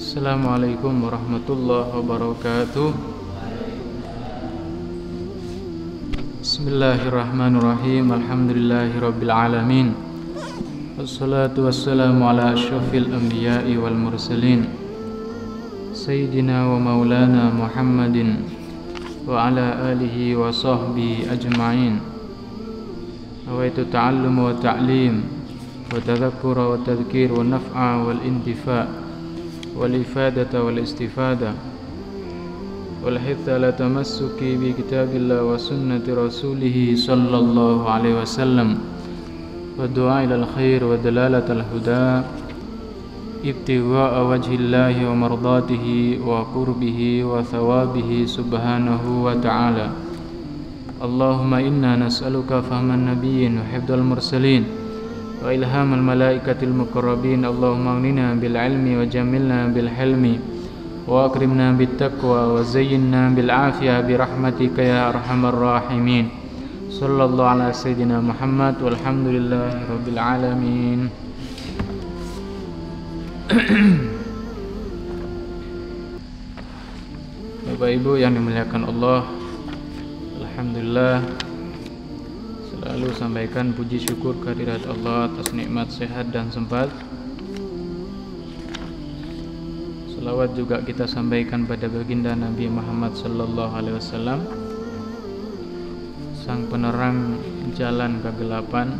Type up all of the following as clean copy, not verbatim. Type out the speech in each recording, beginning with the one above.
Assalamualaikum warahmatullahi wabarakatuh. Bismillahirrahmanirrahim. Alhamdulillahirabbil alamin. Wassalatu wassalamu ala asyrafil anbiya'i wal mursalin Sayyidina wa maulana Muhammadin wa ala alihi wa sahbihi ajma'in. Awaitu ta'allum wa ta'lim wa tadhakkura wa tadhkir wa naf'a wal intifa' والإفادة والاستفادة والحث على تمسك بكتاب الله وسنة رسوله صلى الله عليه وسلم والدعاء إلى الخير ودلالة الهدى ابتغاء وجه الله ومرضاته وقربه وثوابه سبحانه وتعالى. اللهم إنا نسألك فهم النبيين وحفظ المرسلين وإلهام الملائكة المقربين. اللهم اغننا بالعلم وجملنا بالحلم وأكرمنا بالتقوى وزينا بالعافية برحمتك يا أرحم الراحمين. صلى الله على سيدنا محمد والحمد لله رب العالمين. Bapak Ibu yang dimuliakan Allah, alhamdulillah lalu sampaikan puji syukur kehadirat Allah atas nikmat sehat dan sempat. Selawat juga kita sampaikan pada baginda Nabi Muhammad sallallahu alaihi wasallam, sang penerang jalan kegelapan,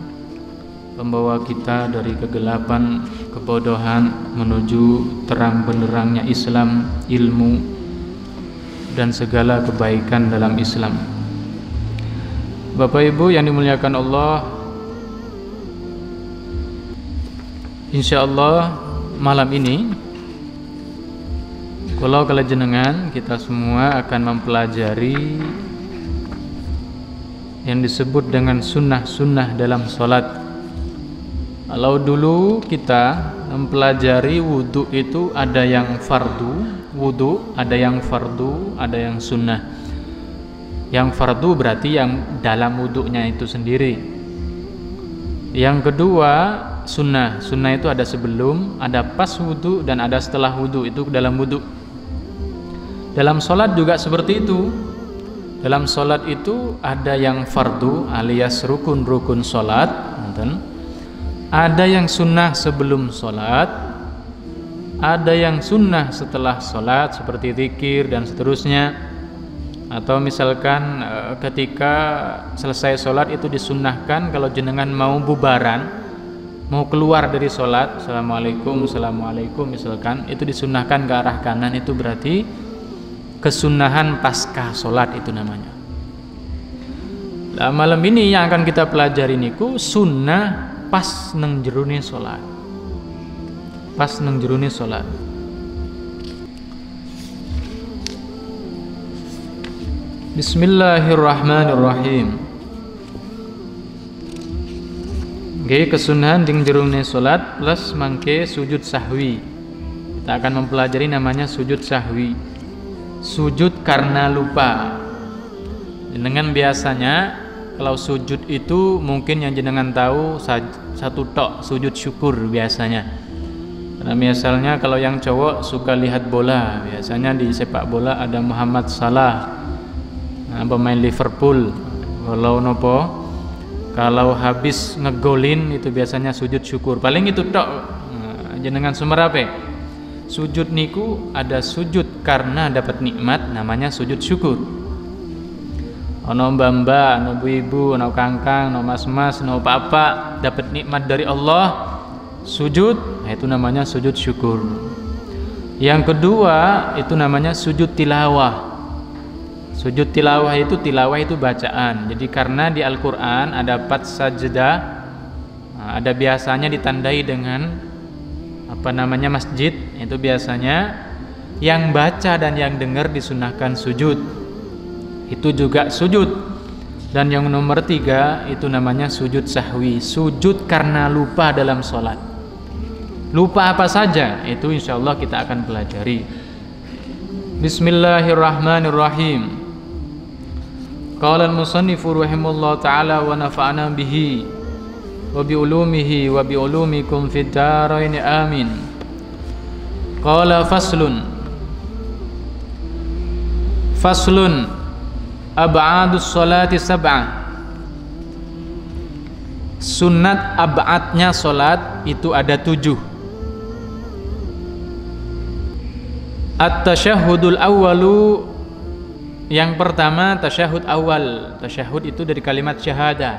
pembawa kita dari kegelapan kebodohan menuju terang benderangnya Islam, ilmu dan segala kebaikan dalam Islam. Bapak Ibu yang dimuliakan Allah, insyaallah malam ini kalau jenengan kita semua akan mempelajari yang disebut dengan sunnah-sunnah dalam sholat. Kalau dulu kita mempelajari wudhu itu ada yang fardu wudhu, ada yang fardu, ada yang sunnah. Yang fardu berarti yang dalam wudhunya itu sendiri. Yang kedua sunnah. Sunnah itu ada sebelum, ada pas wudhu dan ada setelah wudhu, itu dalam wudhu. Dalam sholat juga seperti itu. Dalam sholat itu ada yang fardu alias rukun-rukun sholat, ada yang sunnah sebelum sholat, ada yang sunnah setelah sholat seperti zikir dan seterusnya. Atau misalkan ketika selesai sholat itu disunnahkan kalau jenengan mau bubaran, mau keluar dari sholat, assalamualaikum misalkan, itu disunnahkan ke arah kanan, itu berarti kesunnahan pasca sholat itu namanya. Nah, malam ini yang akan kita pelajari niku sunnah pas nang jerone sholat. Pas nang jerone sholat. Bismillahirrahmanirrahim. Oke, kesunahan ding jerone salat plus mangke sujud sahwi. Kita akan mempelajari namanya sujud sahwi. Sujud karena lupa. Jenengan biasanya kalau sujud itu mungkin yang jenengan tahu satu tok, sujud syukur biasanya. Karena misalnya kalau yang cowok suka lihat bola, biasanya di sepak bola ada Muhammad Salah, pemain Liverpool. Kalau habis ngegolin itu biasanya sujud syukur. Paling itu tok. Jenengan sumerape. Sujud niku ada sujud karena dapat nikmat, namanya sujud syukur. Ono mbak-mbak, ono ibu-ibu, ono kangkang, ono mas-mas, ono papa dapat nikmat dari Allah, sujud, itu namanya sujud syukur. Yang kedua itu namanya sujud tilawah. Sujud tilawah itu bacaan. Jadi karena di Al-Qur'an ada 4 sajdah, ada biasanya ditandai dengan masjid, itu biasanya yang baca dan yang dengar disunahkan sujud. Itu juga sujud. Dan yang nomor 3 itu namanya sujud sahwi, sujud karena lupa dalam sholat. Lupa apa saja, itu insyaallah kita akan pelajari. Bismillahirrahmanirrahim. Qala al-musannifu rahimahullah ta'ala wa nafa'ana bihi wa bi ulumihi wa bi ulumikum fid dharain amin. Qala faslun ab'adus sholati sab'ah. Sunat ab'adnya solat itu ada 7. At-tasyahudul awwalu, yang pertama tasyahud awal. Tasyahud itu dari kalimat syahadah.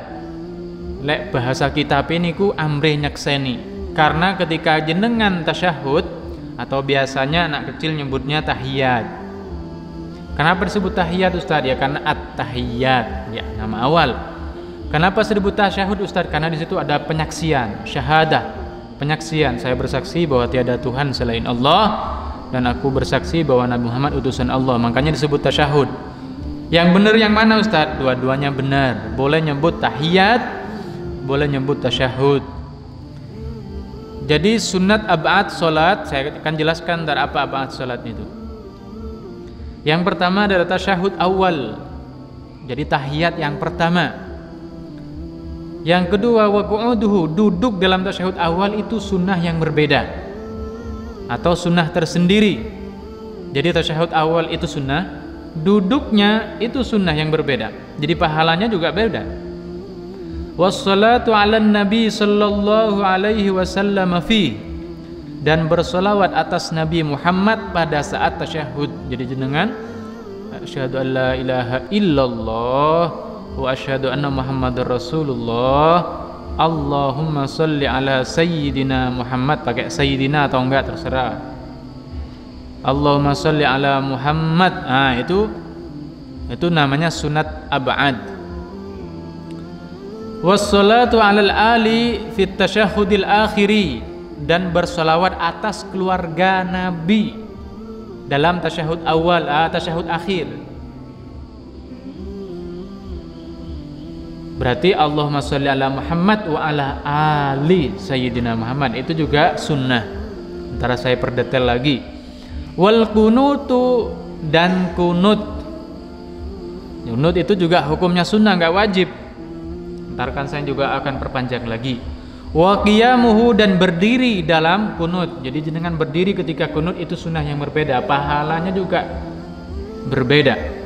Lek bahasa kitab ini ku amrih nyakseni. Karena ketika jenengan tasyahud, atau biasanya anak kecil nyebutnya tahiyat. Kenapa disebut tahiyat Ustaz? Ya karena at-tahiyat, ya nama awal. Kenapa disebut tasyahud Ustaz? Karena di situ ada penyaksian, syahadah. Penyaksian, saya bersaksi bahwa tiada Tuhan selain Allah, dan aku bersaksi bahwa Nabi Muhammad utusan Allah. Makanya disebut tasyahud. Yang benar yang mana Ustaz? Dua-duanya benar. Boleh nyebut tahiyat, boleh nyebut tasyahud. Jadi sunat ab'ad salat, saya akan jelaskan dari apa ab'ad salat itu. Yang pertama adalah tasyahud awal. Jadi tahiyat yang pertama. Yang kedua wa qu'uduhu, duduk dalam tasyahud awal itu sunnah yang berbeda atau sunnah tersendiri. Jadi tasyahud awal itu sunnah, duduknya itu sunnah yang berbeda. Jadi pahalanya juga beda. Wassalatu 'alan nabi sallallahu alaihi wasallam fi, dan bersolawat atas Nabi Muhammad pada saat tasyahud. Jadi jenengan asyhadu an la ilaha illallah wa asyhadu anna muhammadar rasulullah, Allahumma sholli ala sayyidina Muhammad, pakai sayyidina atau enggak terserah. Allahumma sholli ala Muhammad. Itu namanya sunat ab'ad. Wassalatu 'alal ali fit tasyahhudil akhiri, dan bersolawat atas keluarga Nabi dalam tasyahud awal, tasyahud akhir. Berarti Allahumma sholli ala Muhammad wa ala ali Sayyidina Muhammad, itu juga sunnah. Ntar saya perdetail lagi. Wal kunutu, dan kunut. Kunut itu juga hukumnya sunnah, nggak wajib. Ntar kan saya juga akan perpanjang lagi. Wa qiyamuhu, dan berdiri dalam kunut. Jadi jenengan berdiri ketika kunut itu sunnah yang berbeda, pahalanya juga berbeda.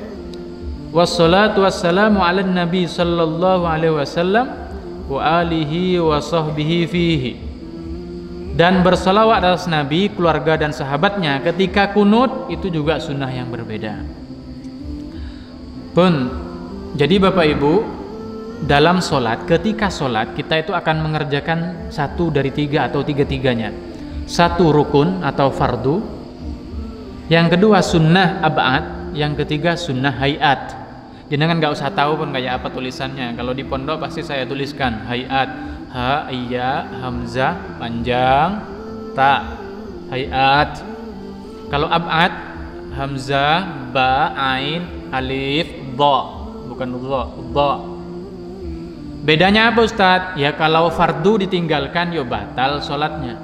Wassalatu wassalamu ala nabi sallallahu alaihi wasallam wa alihi wa sahbihi fihi, dan bersalawat atas Nabi, keluarga dan sahabatnya ketika kunut, itu juga sunnah yang berbeda pun. Jadi Bapak Ibu, dalam solat, ketika solat kita itu akan mengerjakan 1 dari 3 atau 3-3-nya. 1 rukun atau fardu, yang kedua sunnah ab'ad, yang ketiga sunnah hayat. Jenengan nggak usah tahu pun kayak apa tulisannya. Kalau di pondok pasti saya tuliskan hayat, ha, iya, hamzah, panjang, ta, hayat. Kalau ab'ad, hamzah, ba, ain, alif, dha, bukan dha. Bedanya apa Ustadz? Ya kalau fardu ditinggalkan, yo batal sholatnya.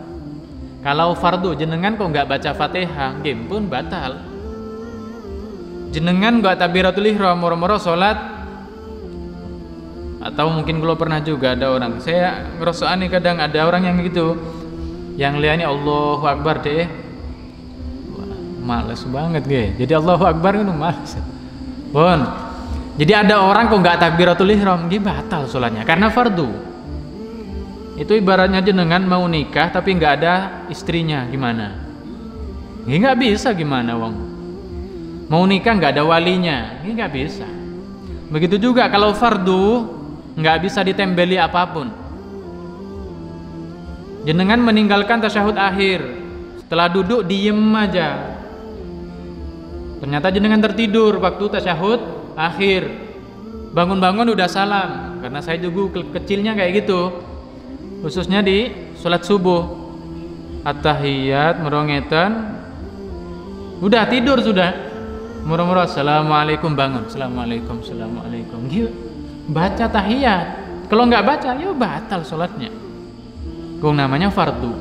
Kalau fardu jenengan kok nggak baca Fatihah, game pun batal. Jenengan gak takbiratul ihram moro-moro sholat, atau mungkin kalau pernah juga ada orang, saya ngerosaan nih kadang ada orang yang gitu, yang lihatnya Allahu Akbar deh, wah, males banget jadi Allahu Akbar itu males. Bon, jadi ada orang kok gak takbiratul ihram, dia batal sholatnya karena fardu. Itu ibaratnya jenengan mau nikah tapi gak ada istrinya, gimana? Nggak bisa, gimana wong? Mau nikah nggak ada walinya, ini nggak bisa. Begitu juga kalau fardu, nggak bisa ditembeli apapun. Jenengan meninggalkan tasyahud akhir, setelah duduk diem aja, Ternyata jenengan tertidur waktu tasyahud akhir. Bangun-bangun udah salam. Karena saya juga kecilnya kayak gitu. Khususnya di sholat subuh. At-tahiyat merongetan. Udah tidur sudah. Murah-murah assalamualaikum bangun. Assalamualaikum, assalamualaikum. Gitu. Baca tahiyat. Kalau nggak baca, ya batal sholatnya. Kung namanya fardu.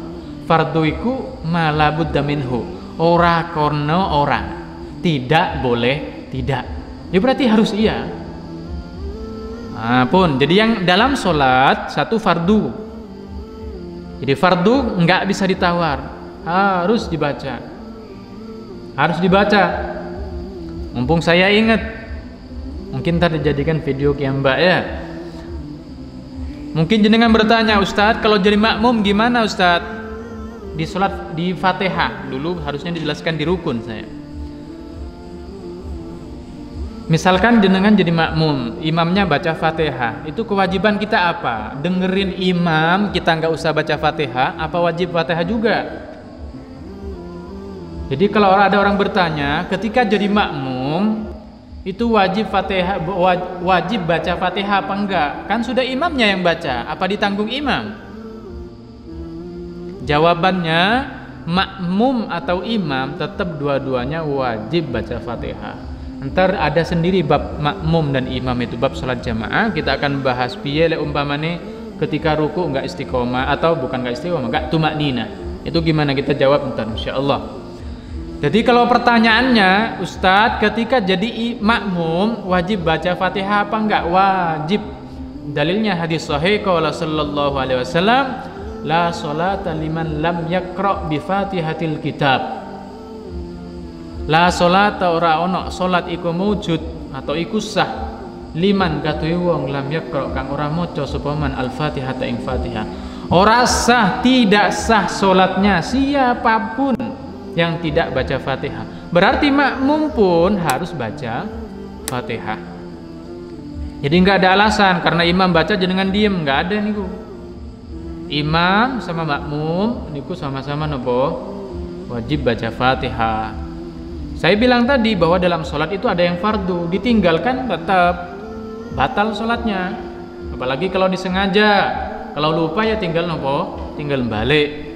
Fardu iku malabudda minhu. Ora korno ora. Tidak boleh tidak. Ya berarti harus iya. Nah, pun jadi yang dalam sholat satu fardu. Jadi fardu nggak bisa ditawar. Harus dibaca. Harus dibaca. Mumpung saya ingat. Mungkin tadi dijadikan video kiambak ya. Mungkin jenengan bertanya, Ustadz, kalau jadi makmum gimana Ustadz? Di sholat di Fatihah dulu harusnya dijelaskan di rukun saya. Misalkan jenengan jadi makmum, imamnya baca Fatihah, itu kewajiban kita apa? Dengerin imam, kita nggak usah baca Fatihah, apa wajib Fatihah juga? Jadi kalau ada orang bertanya, ketika jadi makmum itu wajib Fatihah, wajib baca Fatihah apa enggak? Kan sudah imamnya yang baca, apa ditanggung imam? Jawabannya makmum atau imam tetap dua-duanya wajib baca Fatihah. Ntar ada sendiri bab makmum dan imam itu bab salat jamaah, kita akan bahas piye lek umpamane ketika ruku enggak istiqomah atau bukan enggak istiqomah, enggak tumaknina. Itu gimana kita jawab ntar insyaallah. Jadi kalau pertanyaannya, Ustadz, ketika jadi makmum wajib baca Fatihah apa enggak? Wajib. Dalilnya hadis sahih qala sallallahu alaihi wasallam, la sholata liman lam yaqra bi Fatihatil kitab. La sholata ora ono salat iku mujud atau iku sah liman katuhe wong lam yaqra kang ora maca sapa man Al-Fatihah ta ing Fatihah. Ora sah, tidak sah salatnya siapapun yang tidak baca Fatihah. Berarti makmum pun harus baca Fatihah. Jadi nggak ada alasan karena imam baca jenengan diem, nggak ada niku. Imam sama makmum niku sama-sama nopo wajib baca Fatihah. Saya bilang tadi bahwa dalam sholat itu ada yang fardu, ditinggalkan tetap batal sholatnya. Apalagi kalau disengaja, kalau lupa ya tinggal nopo, tinggal balik.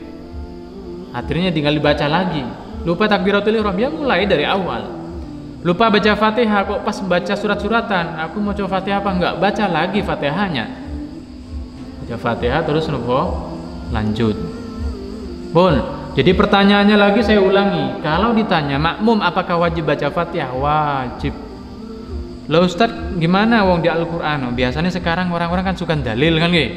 Akhirnya tinggal dibaca lagi. Lupa takbiratul ihram ya mulai dari awal. Lupa baca Fatihah kok pas baca surat-suratan, aku mau coba Fatihah apa enggak? Baca lagi Fatihahnya. Baca Fatihah terus nopo lanjut. Bun, jadi pertanyaannya lagi saya ulangi. Kalau ditanya makmum apakah wajib baca Fatihah? Wajib. Lah Ustadz gimana wong di Al-Qur'an? Biasanya sekarang orang-orang kan suka dalil kan nggih?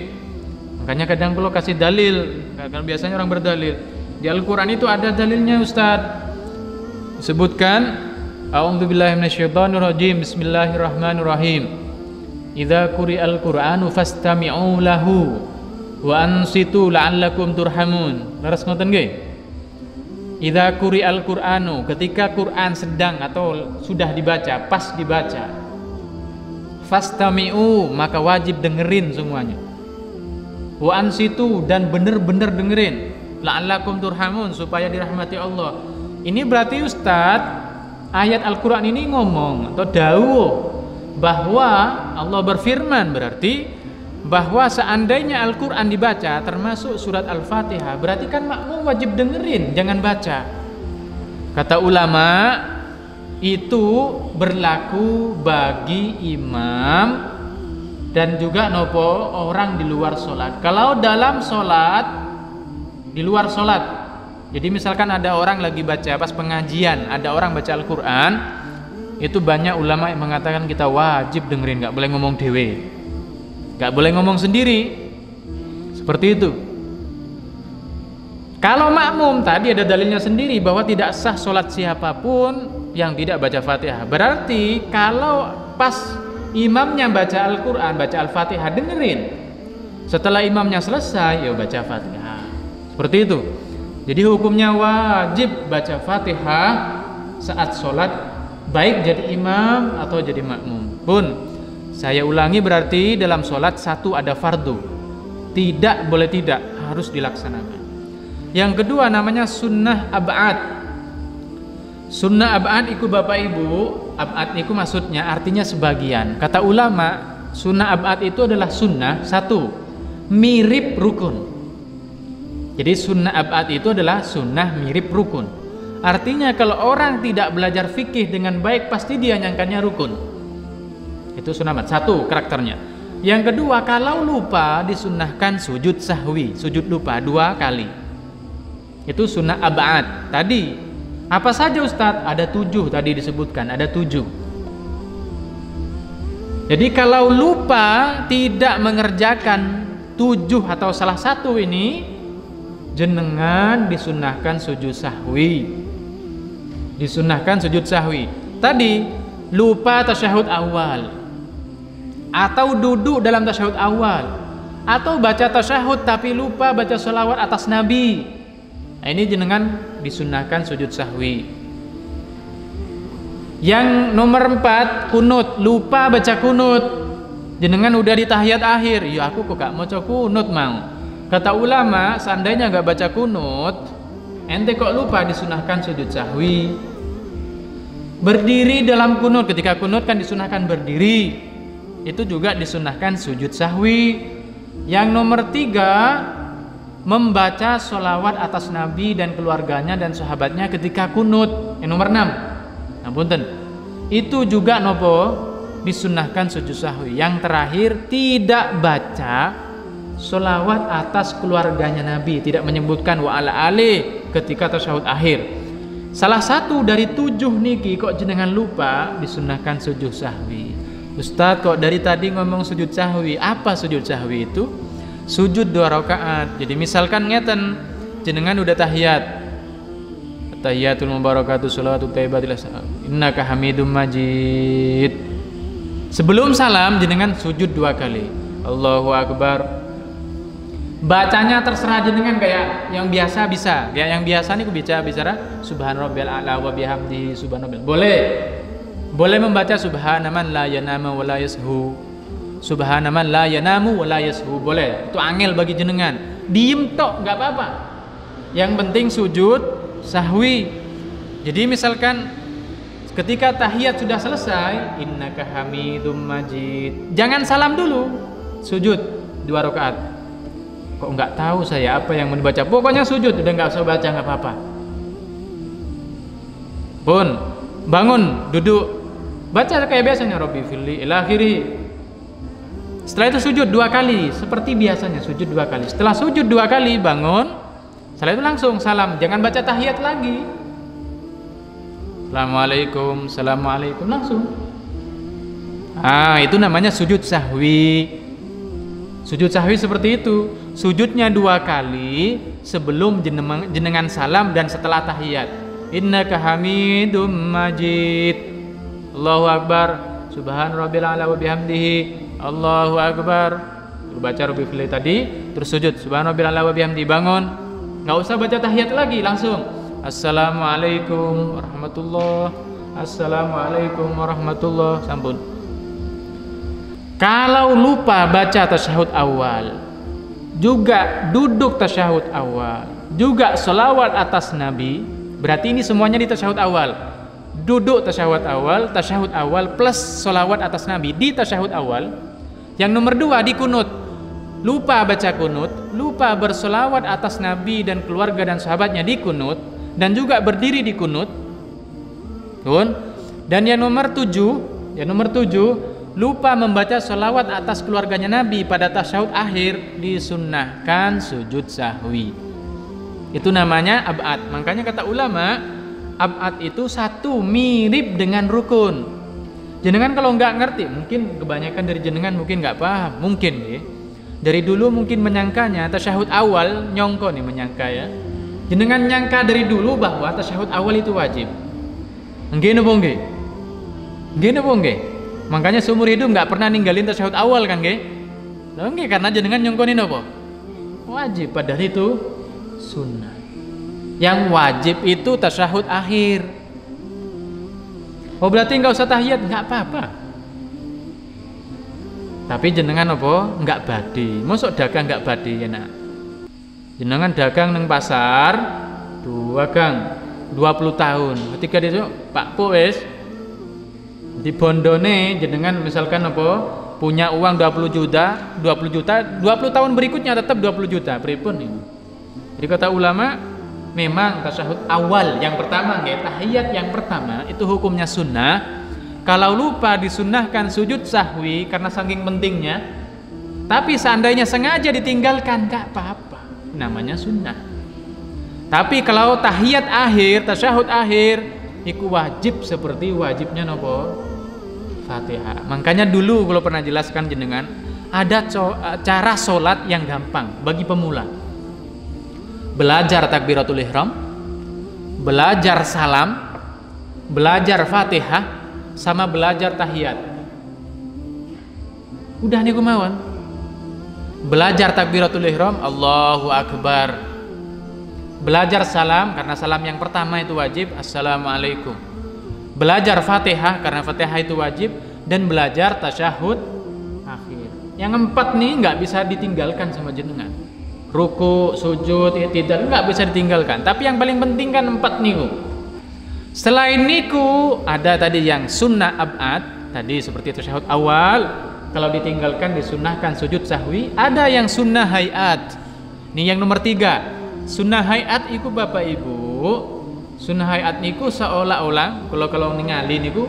Makanya kadang kalau kasih dalil, kan biasanya orang berdalil. Di Al-Quran itu ada dalilnya Ustadz. Disebutkan A'udzubillahi minasyaitonirrajim. Bismillahirrahmanirrahim. Idza quri'al Qur'anu fastami'u lahu wa ansitu la'allakum turhamun. Leres ngoten nggih? Idza quri'al Qur'anu, ketika Quran sedang atau sudah dibaca, pas dibaca. Fastami'u, maka wajib dengerin semuanya. Wa ansitu, dan bener-bener dengerin. La'allakum turhamun, supaya dirahmati Allah. Ini berarti Ustadz, ayat Al-Quran ini ngomong atau dawuh bahwa Allah berfirman, berarti bahwa seandainya Al-Quran dibaca termasuk surat Al-Fatihah, berarti kan makmum wajib dengerin, jangan baca. Kata ulama, itu berlaku bagi imam dan juga nopo orang di luar sholat. Kalau dalam sholat, di luar sholat, jadi misalkan ada orang lagi baca pas pengajian, ada orang baca Al-Quran, itu banyak ulama yang mengatakan kita wajib dengerin, nggak boleh ngomong dewe, nggak boleh ngomong sendiri, seperti itu. Kalau makmum tadi ada dalilnya sendiri bahwa tidak sah sholat siapapun yang tidak baca Fatihah. Berarti kalau pas imamnya baca Al-Quran, baca Al-Fatihah, dengerin. Setelah imamnya selesai, ya baca Fatihah. Seperti itu. Jadi hukumnya wajib baca Fatihah saat sholat, baik jadi imam atau jadi makmum pun. Saya ulangi, berarti dalam sholat satu ada fardu, tidak boleh tidak, harus dilaksanakan. Yang kedua namanya sunnah ab'ad. Sunnah ab'ad iku Bapak Ibu, ab'ad iku maksudnya artinya sebagian. Kata ulama, sunnah ab'ad itu adalah sunnah satu, mirip rukun. Jadi sunnah ab'ad itu adalah sunnah mirip rukun. Artinya kalau orang tidak belajar fikih dengan baik, pasti dia nyangkanya rukun. Itu sunnah ab'ad, satu karakternya. Yang kedua, kalau lupa disunnahkan sujud sahwi, sujud lupa 2 kali. Itu sunnah ab'ad. Tadi apa saja Ustadz? Ada 7 tadi disebutkan, ada 7. Jadi kalau lupa tidak mengerjakan 7 atau salah satu ini, jenengan disunnahkan sujud sahwi. Disunnahkan sujud sahwi. Tadi lupa tasyahud awal, atau duduk dalam tasyahud awal, atau baca tasyahud tapi lupa baca sholawat atas Nabi. Nah, ini jenengan disunnahkan sujud sahwi. Yang nomor 4, kunut, lupa baca kunut. Jenengan udah di tahiyat akhir, ya aku kok gak mau kunut mau. Kata ulama, seandainya gak baca kunut, ente kok lupa, disunnahkan sujud sahwi. Berdiri dalam kunut, ketika kunut kan disunnahkan berdiri, itu juga disunnahkan sujud sahwi. Yang nomor 3, membaca sholawat atas Nabi dan keluarganya dan sahabatnya ketika kunut. Yang nomor 6, apunten, itu juga nopo disunnahkan sujud sahwi. Yang terakhir, tidak baca sholawat atas keluarganya Nabi, tidak menyebutkan wa ala ali ketika tasyahud akhir. Salah satu dari 7 niki kok jenengan lupa, disunnahkan sujud sahwi. Ustadz, kok dari tadi ngomong sujud sahwi? Apa sujud sahwi itu? Sujud 2 rakaat. Jadi misalkan ngeten, jenengan udah tahiyat, tahiyatul mubarakatuh sholawatu thayyibatil innaka hamidum majid. Sebelum salam jenengan sujud 2 kali, Allahu akbar. Bacanya terserah jenengan, kayak yang biasa bisa. Kayak yang biasa nih bicara subhanarabbiyal a'la wa bihamdihi subhanallah. Boleh membaca subhanaman la yanamu wa la yashu. Subhanaman la yanamu wa la yashu, boleh. Itu angel bagi jenengan. Diem tok enggak apa-apa. Yang penting sujud sahwi. Jadi misalkan ketika tahiyat sudah selesai, innaka hamidum majid, jangan salam dulu, sujud 2 rakaat. Kok enggak tahu saya apa yang mau dibaca? Pokoknya sujud, udah enggak usah baca, enggak apa-apa. Pun bangun, duduk, baca kayak biasanya Rabbi firli ila akhirih. Setelah itu sujud 2 kali seperti biasanya, sujud 2 kali. Setelah sujud 2 kali bangun, setelah itu langsung salam, jangan baca tahiyat lagi. Assalamualaikum, assalamualaikum, langsung. Itu namanya sujud sahwi. Sujud sahwi seperti itu. Sujudnya 2 kali sebelum jenengan salam dan setelah tahiyat. Innaka hamidum majid. Allahu akbar. Subhanarabbil a'la wa bihamdihi. Allahu akbar. Baca Rabbi fili tadi, terus sujud subhanarabbil a'la wa bihamdihi, bangun. Enggak usah baca tahiyat lagi, langsung assalamualaikum warahmatullah. Assalamualaikum warahmatullah, sampun. Kalau lupa baca tasyahud awal, juga duduk tasyahud awal, juga sholawat atas Nabi, berarti ini semuanya di tasyahud awal. Duduk tasyahud awal plus sholawat atas Nabi di tasyahud awal. Yang nomor 2 di kunut, lupa baca kunut, lupa bersolawat atas Nabi dan keluarga dan sahabatnya di kunut, dan juga berdiri di kunut. Dan yang nomor 7, lupa membaca sholawat atas keluarganya Nabi pada tasyahud akhir, disunnahkan sujud sahwi. Itu namanya ab'ad. Makanya kata ulama, ab'ad itu satu, mirip dengan rukun. Jenengan kalau nggak ngerti, mungkin kebanyakan dari jenengan mungkin nggak paham, mungkin ya. Dari dulu mungkin menyangkanya tasyahud awal, nyongko nih menyangka ya. Jenengan nyangka dari dulu bahwa tasyahud awal itu wajib. Nggih napa nggih? Nggih napa nggih? Makanya seumur hidup nggak pernah ninggalin tasyahud awal kan nggih? Lha nggih karena jenengan nyongkoni napa? Wajib, padahal itu sunnah. Yang wajib itu tasyahud akhir. Oh berarti nggak usah tahiyat, nggak apa-apa. Tapi jenengan apa? Nggak badi. Mosok dagang nggak badi enak. Jenengan dagang neng pasar, 2 gang. 20 tahun. Ketika dia Pak Poes di bondone jenengan misalkan apa punya uang 20 juta, 20 tahun berikutnya tetap 20 juta. Pripun ini? Jadi kata ulama, memang tasyahud awal yang pertama nggih, tahiyat yang pertama itu hukumnya sunnah. Kalau lupa disunnahkan sujud sahwi karena saking pentingnya. Tapi seandainya sengaja ditinggalkan enggak apa-apa. Namanya sunnah. Tapi kalau tahiyat akhir, tasyahud akhir, itu wajib seperti wajibnya nopo? Fatihah. Makanya dulu kalau pernah jelaskan jenengan, ada cara sholat yang gampang bagi pemula. Belajar takbiratul ihram, belajar salam, belajar Fatihah, sama belajar tahiyat. Udah nih mawon. Belajar takbiratul ihram, Allahu Akbar. Belajar salam karena salam yang pertama itu wajib, Assalamualaikum. Belajar Fatihah karena Fatihah itu wajib, dan belajar tasyahud akhir. Yang empat nih nggak bisa ditinggalkan sama jenengan. Ruku, sujud, i'tidal nggak bisa ditinggalkan. Tapi yang paling penting kan empat niku. Selain niku ada tadi yang sunnah ab'ad, tadi seperti tasyahud awal. Kalau ditinggalkan disunnahkan sujud sahwi. Ada yang sunnah hayat. Ini yang nomor 3. Sunnah hayat itu Bapak Ibu, sunnah hayat niku seolah-olah kalau ningali niku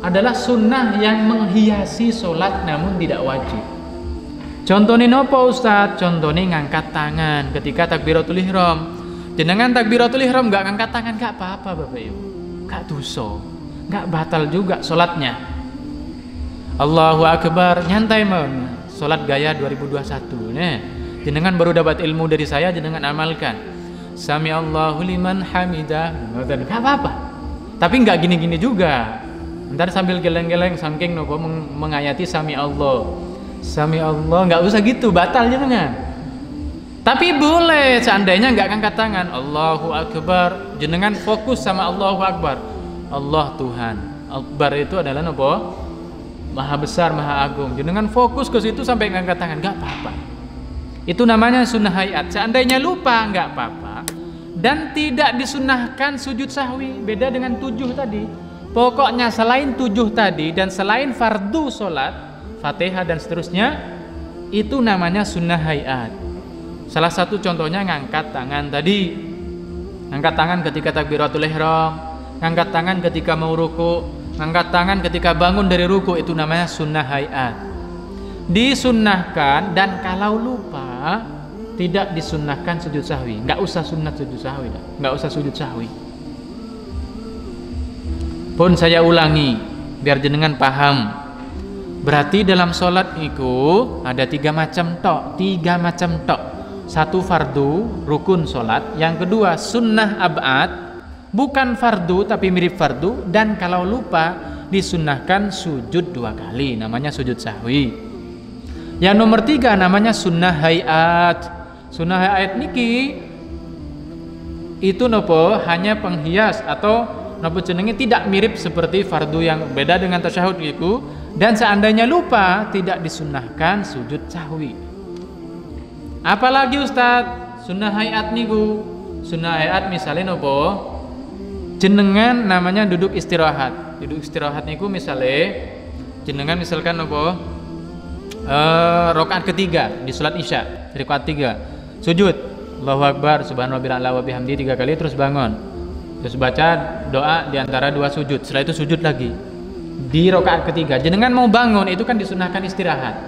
adalah sunnah yang menghiasi sholat namun tidak wajib. Contohnya nopo Ustaz? Contohnya ngangkat tangan ketika takbiratul ihram. Jenengan takbiratul ihram nggak ngangkat tangan nggak apa-apa Bapak Ibu, nggak dosa, nggak batal juga sholatnya. Allahu Akbar, nyantai mon. Salat gaya 2021 nih. Jenengan baru dapat ilmu dari saya, jenengan amalkan. Sami Allahu liman hamidah. Enggak apa-apa. Tapi enggak gini-gini juga. Ntar sambil geleng-geleng saking nopo mengayati sami Allah. Sami Allah, enggak usah gitu, batal jenengan. Tapi boleh seandainya enggak angkat tangan. Allahu Akbar, jenengan fokus sama Allahu Akbar. Allah Tuhan. Akbar itu adalah nopo? Maha besar, maha agung. Jangan fokus ke situ sampai ngangkat tangan, nggak apa-apa. Itu namanya sunnah hayat. Seandainya lupa, nggak apa-apa. Dan tidak disunnahkan sujud sahwi. Beda dengan 7 tadi. Pokoknya selain 7 tadi dan selain fardu sholat, Fatihah dan seterusnya, itu namanya sunnah hayat. Salah satu contohnya ngangkat tangan tadi. Ngangkat tangan ketika takbiratul ihram, ngangkat tangan ketika mau ruku, angkat tangan ketika bangun dari ruku, itu namanya sunnah hayat. Disunnahkan, dan kalau lupa tidak disunnahkan sujud sahwi. Nggak usah sunnah sujud sahwi, nggak usah sujud sahwi. Pun saya ulangi biar jenengan paham. Berarti dalam sholat itu ada 3 macam tok, 3 macam tok. 1 fardu, rukun sholat. Yang kedua sunnah ab'ad, bukan fardu tapi mirip fardu, dan kalau lupa disunnahkan sujud 2 kali, namanya sujud sahwi. Yang nomor 3 namanya sunnah hayat. Sunnah hayat niki itu nopo hanya penghias atau nopo jenenge tidak mirip seperti fardu yang beda dengan tasyahud itu, dan seandainya lupa tidak disunnahkan sujud sahwi. Apalagi Ustadz sunnah hayat niku? Sunnah hayat misalnya nopo? Jenengan namanya duduk istirahat. Duduk istirahat niku misalnya jenengan misalkan apa? Rakaat ketiga di salat Isya, rakaat 3. Sujud. Allahu Akbar, subhanallah wa bihamdi 3 kali, terus bangun. Terus baca doa di antara 2 sujud. Setelah itu sujud lagi. Di rakaat ketiga. Jenengan mau bangun itu kan disunahkan istirahat.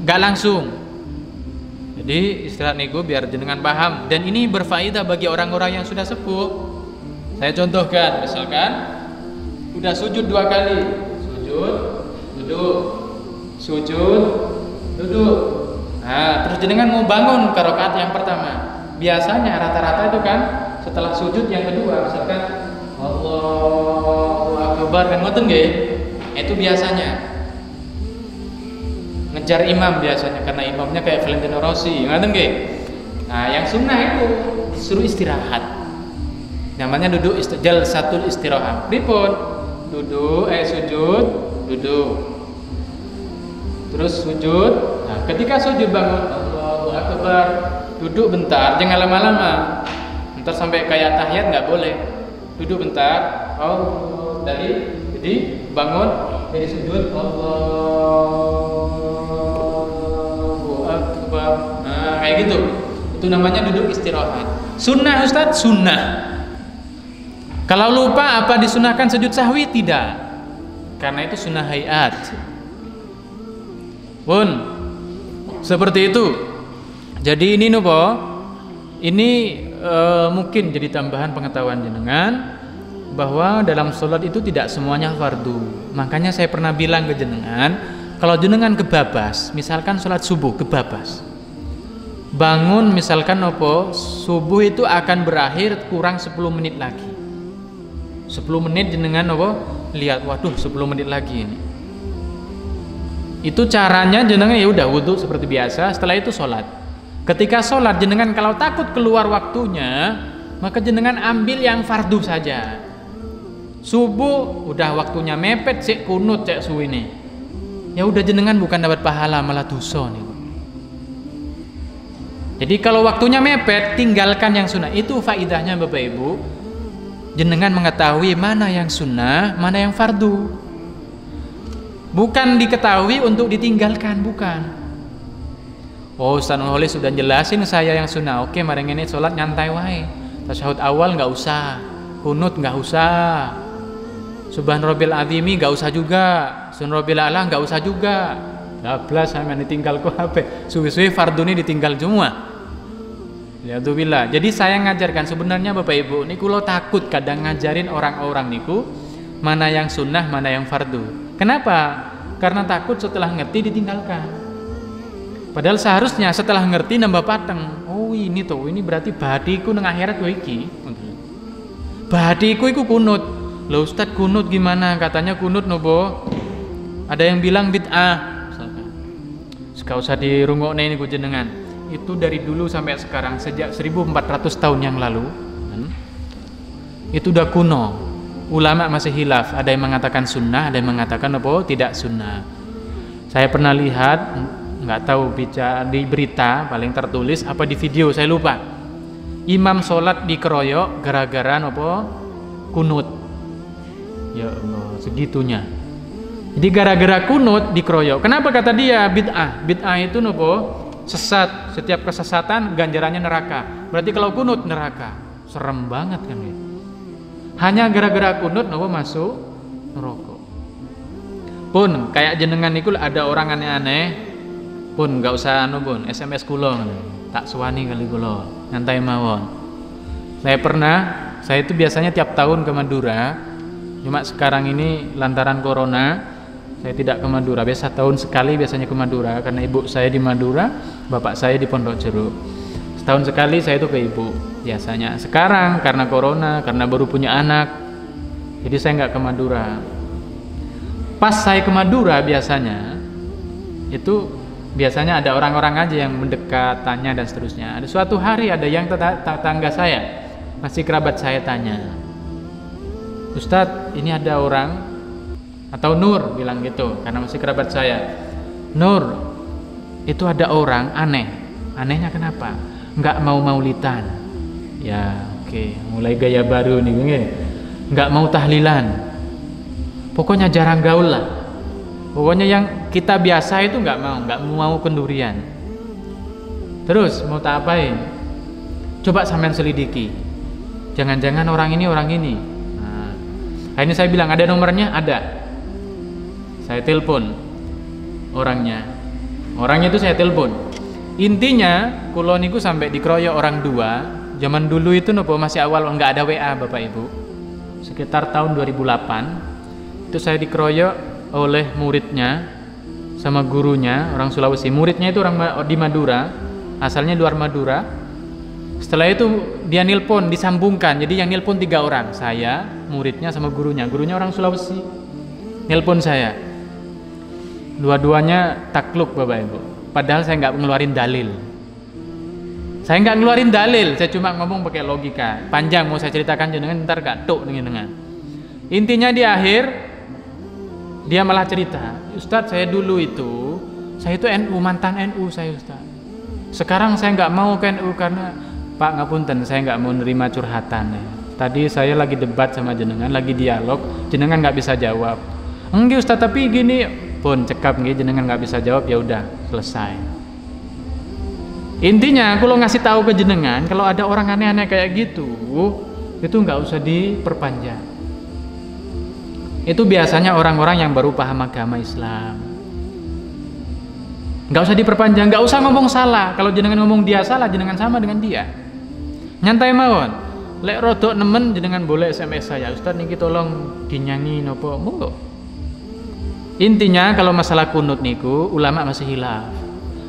Enggak langsung. Jadi istirahat niku biar jenengan paham, dan ini berfaedah bagi orang-orang yang sudah sepuh. Saya contohkan, misalkan udah sujud 2 kali, sujud, duduk, sujud, duduk. Nah, terus jenengan mau bangun ke rakaat yang pertama. Biasanya rata-rata itu kan setelah sujud yang kedua, misalkan Allahu Akbar, kan ngoten nggih? Itu biasanya ngejar imam biasanya, karena imamnya kayak Valentino Rossi, ngoten nggih? Nah, yang sunnah itu disuruh istirahat. Namanya duduk jalsatul istirahat. Pripun? Duduk, sujud, duduk. Terus sujud. Nah, ketika sujud bangun, Allahu Akbar, duduk bentar, jangan lama-lama. Ntar sampai kayak tahiyat nggak boleh. duduk bentar. Oh, jadi bangun dari sujud. Allahu Akbar. Nah, kayak gitu. Itu namanya duduk istirahat. Sunnah Ustadz, sunnah. Kalau lupa apa disunahkan sujud sahwi? Tidak. Karena itu sunnah hayat. Pun seperti itu. Jadi ini nopo, ini mungkin jadi tambahan pengetahuan jenengan bahwa dalam sholat itu tidak semuanya fardu. Makanya saya pernah bilang ke jenengan, kalau jenengan kebabas, misalkan sholat subuh kebabas, bangun misalkan nopo, subuh itu akan berakhir kurang 10 menit lagi. 10 menit jenengan nopo, lihat, waduh 10 menit lagi ini. Itu caranya jenengan ya udah wudhu seperti biasa, setelah itu sholat. Ketika sholat jenengan kalau takut keluar waktunya, maka jenengan ambil yang fardu saja. Subuh udah waktunya mepet, cek kunut cek suwi nih. Ya udah jenengan bukan dapat pahala malah dosa nih. Jadi kalau waktunya mepet tinggalkan yang sunnah. Itu faidahnya Bapak Ibu. Jenengan mengetahui mana yang sunnah, mana yang fardu. Bukan diketahui untuk ditinggalkan, bukan. Oh, Ustaz Nurholis sudah jelasin saya yang sunnah. Oke, mari ini sholat nyantai wae. Tasyahud awal nggak usah, kunut nggak usah, Subhan Rabbil Azimi nggak usah juga, Subhan Rabbil A'la nggak usah juga. 12 sama ditinggal ku HP. Suwi-suwi fardu ini ditinggal semua. Alhamdulillah. Jadi saya ngajarkan sebenarnya Bapak Ibu, niku lo takut kadang ngajarin orang-orang niku mana yang sunnah, mana yang fardu. Kenapa? Karena takut setelah ngerti ditinggalkan. Padahal seharusnya setelah ngerti nambah pateng. Oh ini tuh, ini berarti bahadiku nang akhirat kowe iki. Bahadiku iku kunut. Loh Ustaz kunut gimana? Katanya kunut nopo? Ada yang bilang bid'ah. Gak usah dirungokne niku jenengan. Itu dari dulu sampai sekarang sejak 1400 tahun yang lalu. Itu udah kuno. Ulama masih hilaf, ada yang mengatakan sunnah, ada yang mengatakan apa tidak sunnah. Saya pernah lihat, nggak tahu bicara di berita paling tertulis apa di video saya lupa. Imam sholat dikeroyok gara-gara apa kunut. Ya Allah segitunya. Jadi gara-gara kunut dikeroyok. Kenapa kata dia bid'ah? Bid'ah itu apa? Sesat. Setiap kesesatan ganjarannya neraka. Berarti kalau kunut neraka. Serem banget kan ya. Hanya gara-gara kunut nopo masuk neraka. Pun kayak jenengan niku ada orang aneh-aneh, pun nggak usah anu pun SMS kula tak suwani kali kula, nyantai mawon. Saya itu biasanya tiap tahun ke Madura. Cuma sekarang ini lantaran corona saya tidak ke Madura. Biasa tahun sekali biasanya ke Madura karena ibu saya di Madura, bapak saya di Pondok Jeruk. Setahun sekali saya itu ke ibu biasanya. Sekarang karena corona, karena baru punya anak, jadi saya nggak ke Madura. Pas saya ke Madura biasanya itu biasanya ada orang-orang aja yang mendekat, tanya dan seterusnya. Ada suatu hari ada yang tetangga saya, masih kerabat saya tanya, Ustadz ini ada orang, atau Nur bilang gitu karena masih kerabat saya, Nur itu ada orang aneh. Anehnya kenapa? Nggak mau maulidan. Ya oke, mulai gaya baru nih, nggak mau tahlilan. Pokoknya jarang gaul lah. Pokoknya yang kita biasa itu nggak mau kendurian. Terus mau tak apain? Coba sampean selidiki. Jangan-jangan orang ini. Nah, ini saya bilang ada nomornya, ada. Saya telepon orangnya. Orangnya itu saya telepon. Intinya kulo niku sampai dikeroyok orang dua. Zaman dulu itu nopo masih awal nggak ada WA Bapak Ibu. Sekitar tahun 2008 itu saya dikeroyok oleh muridnya sama gurunya orang Sulawesi. Muridnya itu orang di Madura, asalnya luar Madura. Setelah itu dia nilpon disambungkan. Jadi yang nilpon 3 orang, saya, muridnya sama gurunya. Gurunya orang Sulawesi. Nilpon saya. Dua-duanya takluk Bapak Ibu. Padahal saya nggak ngeluarin dalil. Saya nggak ngeluarin dalil, saya cuma ngomong pakai logika. Panjang mau saya ceritakan jenengan ntar gak tuk dengan. Intinya di akhir dia malah cerita, Ustadz saya dulu itu, saya itu NU, mantan NU saya Ustadz. Sekarang saya nggak mau ke NU karena Pak ngapunten, saya nggak mau nerima curhatan. tadi saya lagi debat sama jenengan, lagi dialog, jenengan nggak bisa jawab. Enggak Ustaz, tapi gini, pun cekap nggih jenengan nggak bisa jawab, ya udah selesai. Intinya kalau ngasih tahu ke jenengan kalau ada orang aneh-aneh kayak gitu, itu nggak usah diperpanjang. Itu biasanya orang-orang yang baru paham agama Islam. Nggak usah diperpanjang, nggak usah ngomong salah. Kalau jenengan ngomong dia salah, jenengan sama dengan dia. Nyantai mawon. Lek rodok nemen jenengan boleh SMS saya, Ustaz niki tolong dinyanyi nopo, monggo. Intinya kalau masalah kunut niku ulama masih hilaf,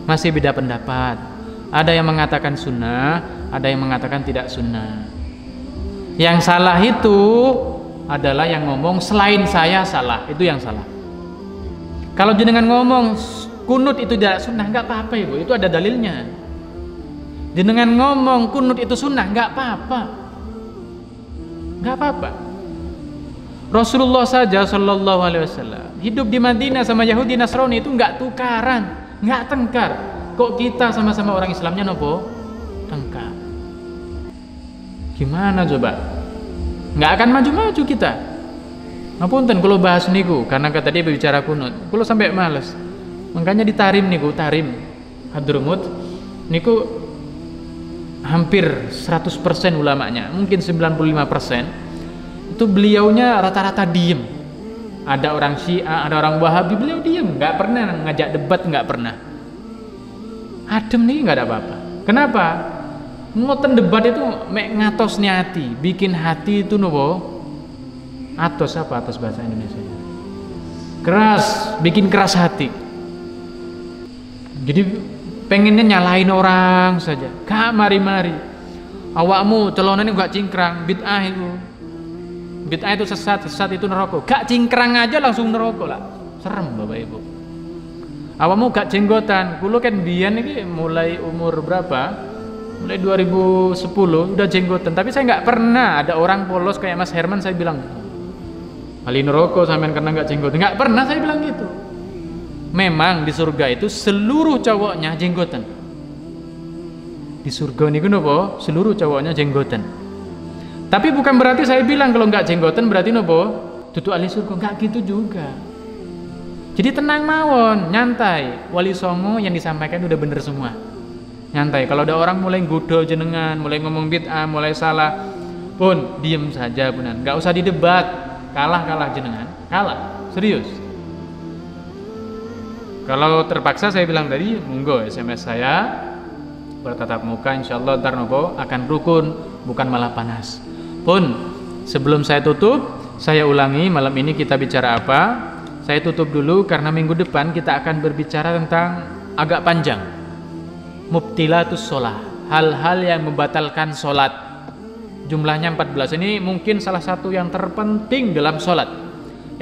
masih beda pendapat. Ada yang mengatakan sunnah, ada yang mengatakan tidak sunnah. Yang salah itu adalah yang ngomong selain saya salah, itu yang salah. Kalau jenengan ngomong kunut itu tidak sunnah, nggak apa-apa Ibu, itu ada dalilnya. Jenengan ngomong kunut itu sunnah, nggak apa-apa, nggak apa-apa. Rasulullah saja Shallallahu Alaihi Wasallam hidup di Madinah sama Yahudi Nasrani itu nggak tukaran, nggak tengkar. Kok kita sama-sama orang Islamnya nopo tengkar? Gimana coba? Nggak akan maju-maju kita. Ngapunten kalau bahas niku, karena kata dia berbicara kunut, kalau sampai males. Makanya di Tarim niku, Tarim Hadrumut niku hampir 100% ulamanya, mungkin 95%. Itu beliaunya rata-rata diem. Ada orang Syiah, ada orang Wahabi, beliau diem, nggak pernah ngajak debat, nggak pernah. Adem nih, nggak ada apa-apa. Kenapa? Ngoten debat itu mek ngatos hati, bikin hati itu nopo. Atos apa atos bahasa Indonesia? Keras, bikin keras hati. Jadi pengennya nyalain orang saja. Kak mari-mari. Awakmu celonane gak cingkrang, bid'ah itu. Bid'ah itu sesat, sesat itu neraka. Gak cingkrang aja langsung neraka lah. Serem Bapak Ibu. Awakmu gak jenggotan. Kulo kan biyen iki mulai umur berapa? Mulai 2010 udah jenggotan. Tapi saya nggak pernah ada orang polos kayak Mas Herman saya bilang, "Ali neraka sampean karena nggak jenggotan." Nggak pernah saya bilang gitu. Memang di surga itu seluruh cowoknya jenggotan. Di surga niku napa? Seluruh cowoknya jenggotan. Tapi bukan berarti saya bilang kalau nggak jenggotan berarti napa? Dudu ahli surga, nggak gitu juga. Jadi tenang mawon, nyantai. Wali songo yang disampaikan udah bener semua. Nyantai. Kalau ada orang mulai nggoda jenengan, mulai ngomong bid'ah, mulai salah, pun diem saja punan. Nggak usah didebat. Kalah jenengan. Kalah. Serius. Kalau terpaksa saya bilang tadi, monggo SMS saya bertatap muka, insyaallah ntar nopo akan rukun, bukan malah panas. Pun sebelum saya tutup, saya ulangi malam ini kita bicara apa. Saya tutup dulu karena minggu depan kita akan berbicara tentang agak panjang. Mubtilatus sholah, hal-hal yang membatalkan sholat. Jumlahnya 14. Ini mungkin salah satu yang terpenting dalam sholat.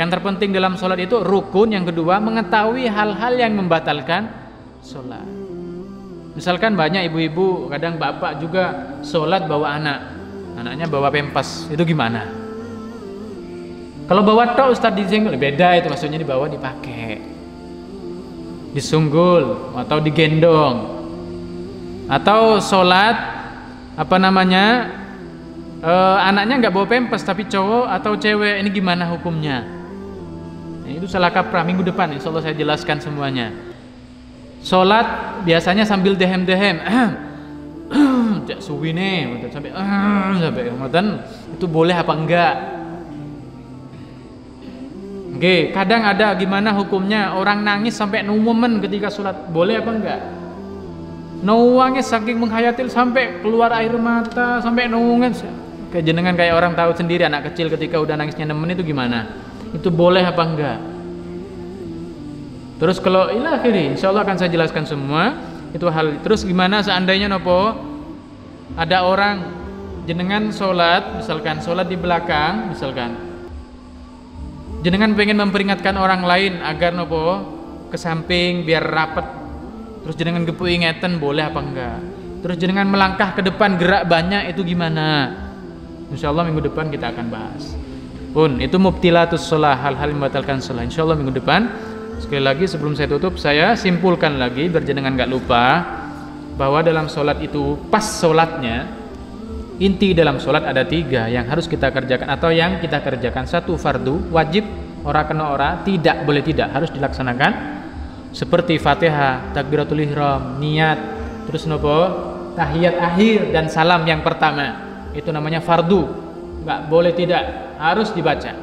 Yang terpenting dalam sholat itu rukun, yang kedua mengetahui hal-hal yang membatalkan sholat. Misalkan banyak ibu-ibu, kadang bapak juga sholat bawa anak, anaknya bawa pempas, itu gimana? Kalau bawa tok Ustadz disenggol, beda itu, maksudnya dibawa dipakai, disunggul atau digendong. Atau sholat anaknya nggak bawa pempas tapi cowok atau cewek, ini gimana hukumnya? Nah, itu salah kaprah. Minggu depan insya Allah saya jelaskan semuanya. Sholat biasanya sambil dehem-dehem, jak suwi nih, sampai itu boleh apa enggak? Oke, kadang ada gimana hukumnya orang nangis sampai nuwemen ketika sholat, boleh apa enggak? Nuwangnya saking menghayatil sampai keluar air mata, sampai nungis. Kejenengan kayak orang tahu sendiri anak kecil ketika udah nangisnya nemen itu gimana? Itu boleh apa enggak? Terus kalau ila akhiri, insya Allah akan saya jelaskan semua itu hal. Terus gimana seandainya nopo ada orang jenengan sholat, misalkan sholat di belakang, misalkan jenengan pengen memperingatkan orang lain agar nopo ke samping biar rapat. Terus jenengan gepui ngeten, boleh apa enggak? Terus jenengan melangkah ke depan gerak banyak, itu gimana? Insya Allah minggu depan kita akan bahas. Pun itu mubtilatus sholah, hal-hal yang membatalkan sholah. Insya Allah minggu depan. Sekali lagi sebelum saya tutup, saya simpulkan lagi biar jenengan nggak lupa bahwa dalam sholat itu pas sholatnya Inti dalam sholat ada 3 yang harus kita kerjakan atau yang kita kerjakan. 1 fardu, wajib, ora kena ora, tidak boleh tidak, harus dilaksanakan. Seperti Fatihah, takbiratul ihram, niat, terus nopo, tahiyat akhir dan salam yang pertama. Itu namanya fardu. Enggak boleh tidak, harus dibaca.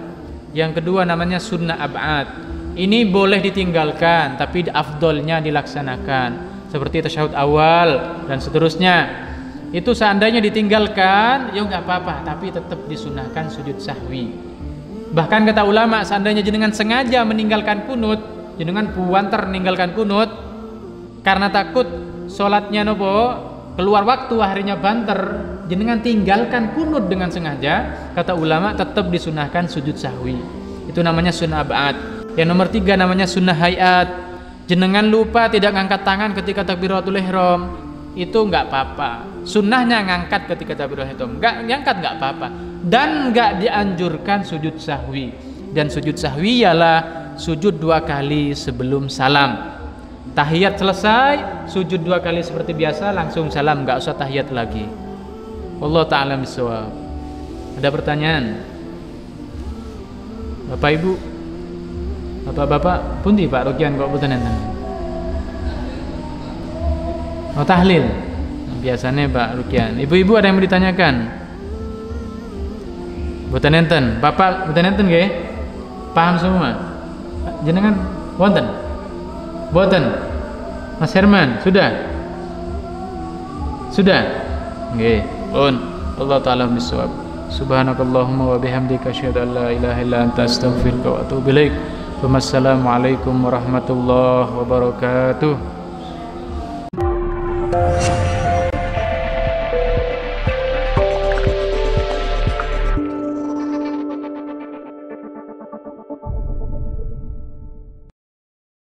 Yang kedua namanya sunnah ab'ad. Ini boleh ditinggalkan tapi afdolnya dilaksanakan. Seperti tasyahud awal dan seterusnya. Itu seandainya ditinggalkan, ya nggak apa-apa, tapi tetap disunahkan sujud sahwi. Bahkan kata ulama, seandainya jenengan sengaja meninggalkan kunut, jenengan puanter meninggalkan kunut, karena takut sholatnya nopo keluar waktu akhirnya banter, jenengan tinggalkan kunut dengan sengaja, kata ulama tetap disunahkan sujud sahwi. Itu namanya sunnah ab'ad. Yang nomor 3 namanya sunnah hayat. Jenengan lupa tidak ngangkat tangan ketika takbiratul ihram, itu nggak apa-apa. Sunnahnya ngangkat ketika takbiratul ihram, nggak ngangkat nggak apa-apa. Dan nggak dianjurkan sujud sahwi. Dan sujud sahwi ialah sujud 2 kali sebelum salam. Tahiyat selesai, sujud 2 kali seperti biasa, langsung salam, nggak usah tahiyat lagi. Wallahu ta'ala bishawab. Ada pertanyaan? Bapak Ibu, Bapak-bapak, pundi Pak Rukian kok boten enten? Oh, tahlil. Biasanya Pak Rukian. Ibu-ibu ada yang mau ditanyakan? Boten enten. Bapak boten enten nggih? Paham semua? Jenengan wonten? Boten. Mas Herman, sudah? Sudah? Nggih. Pun. Allah taala bisawab. Subhanakallahumma wa bihamdika asyhadu an la ilaha illa anta astaghfiruka wa atubu ilaik. Wassalamualaikum warahmatullahi wabarakatuh.